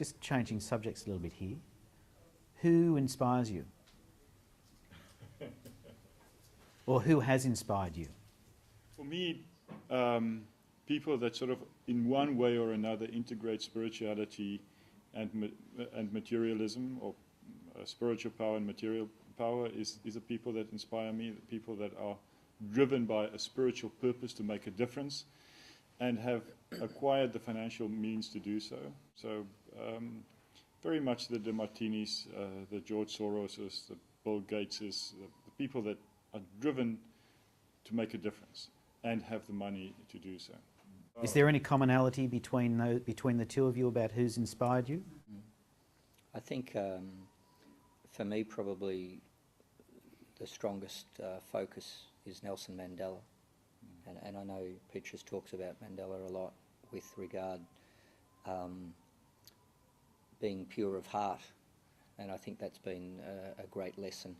just changing subjects a little bit here. Who inspires you? Or who has inspired you? For me, people that sort of, in one way or another, integrate spirituality and materialism, or spiritual power and material power, is the people that inspire me, the people that are driven by a spiritual purpose to make a difference and have acquired the financial means to do so. So very much the DeMartinis, the George Soroses, the Bill Gateses, the people that are driven to make a difference and have the money to do so. Is there any commonality between the two of you about who's inspired you? I think for me probably the strongest focus is Nelson Mandela. And I know Petrus talks about Mandela a lot with regard being pure of heart, and I think that's been a great lesson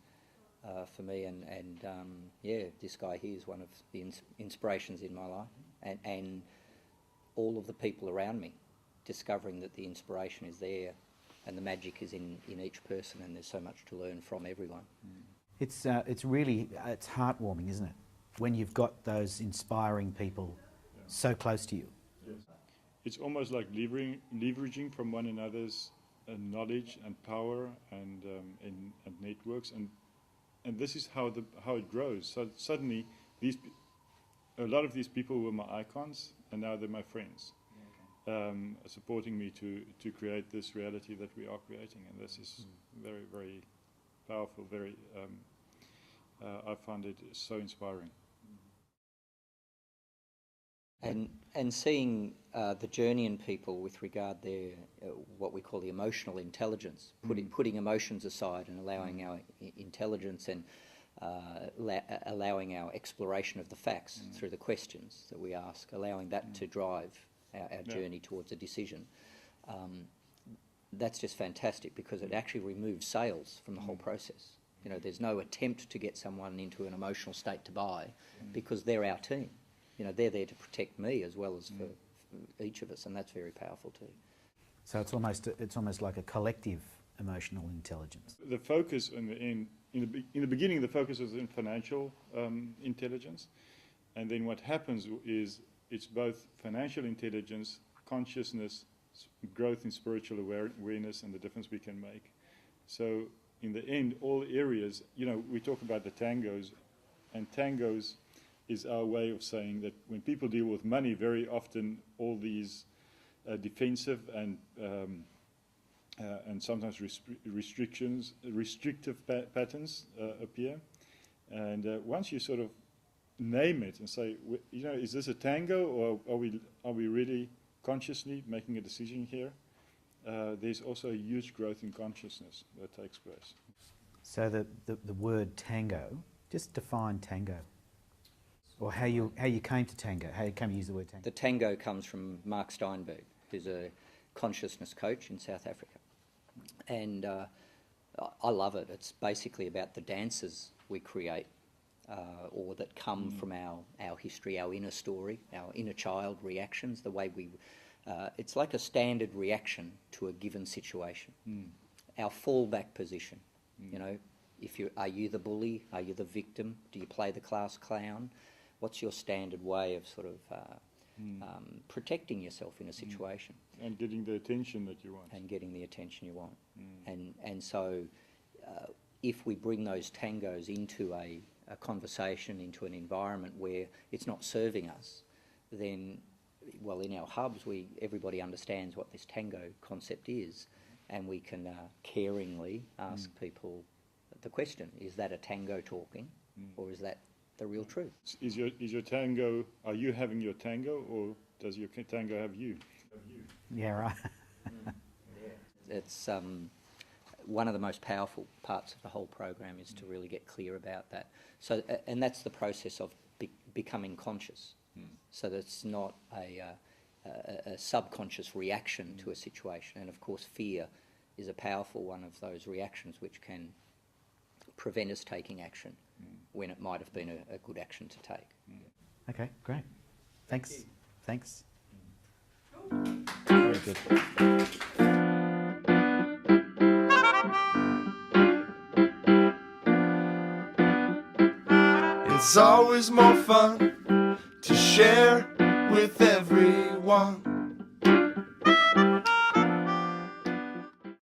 for me. And yeah, this guy here is one of the inspirations in my life, and all of the people around me discovering that the inspiration is there and the magic is in each person, and there's so much to learn from everyone. It's really heartwarming, isn't it, when you've got those inspiring people so close to you. Yes. It's almost like leveraging from one another's knowledge and power and networks, and this is how it grows. So suddenly, a lot of these people were my icons, and now they're my friends, supporting me to create this reality that we are creating, and this is very, very powerful. Very, I find it so inspiring. And seeing the journey in people with regard their what we call the emotional intelligence, putting emotions aside and allowing our intelligence and allowing our exploration of the facts through the questions that we ask, allowing that to drive our journey towards a decision. That's just fantastic, because it actually removes sales from the whole process. You know, there's no attempt to get someone into an emotional state to buy, because they're our team. You know, they're there to protect me as well as for each of us, and that's very powerful too. So it's almost like a collective emotional intelligence. The focus in the beginning, the focus was in financial intelligence, and then what happens is it's both financial intelligence, consciousness, growth in spiritual awareness, and the difference we can make. So in the end, all areas, you know, we talk about the tangos, and tangos is our way of saying that when people deal with money, very often all these defensive and sometimes restrictive patterns appear. And once you sort of name it and say, you know, is this a tango, or are we really consciously making a decision here? There's also a huge growth in consciousness that takes place. So the word tango, just define tango. Or how you came to tango, how you came to use the word tango. The tango comes from Mark Steinberg, who's a consciousness coach in South Africa. And I love it. It's basically about the dances we create or that come from our history, our inner story, our inner child reactions, the way we... it's like a standard reaction to a given situation. Our fallback position, you know, are you the bully? Are you the victim? Do you play the class clown? What's your standard way of sort of protecting yourself in a situation? And getting the attention that you want. And getting the attention you want. And so if we bring those tangos into a conversation, into an environment where it's not serving us, then, well, in our hubs, everybody understands what this tango concept is, and we can caringly ask people the question, is that a tango talking, or is that the real truth? Is your tango, are you having your tango, or does your tango have you? Yeah, right. It's one of the most powerful parts of the whole program is to really get clear about that. So, and that's the process of becoming conscious. So that's not a subconscious reaction to a situation. And of course, fear is a powerful one of those reactions which can prevent us taking action when it might have been a good action to take. Okay, great. Thanks. Thanks. Very good. It's always more fun to share with everyone.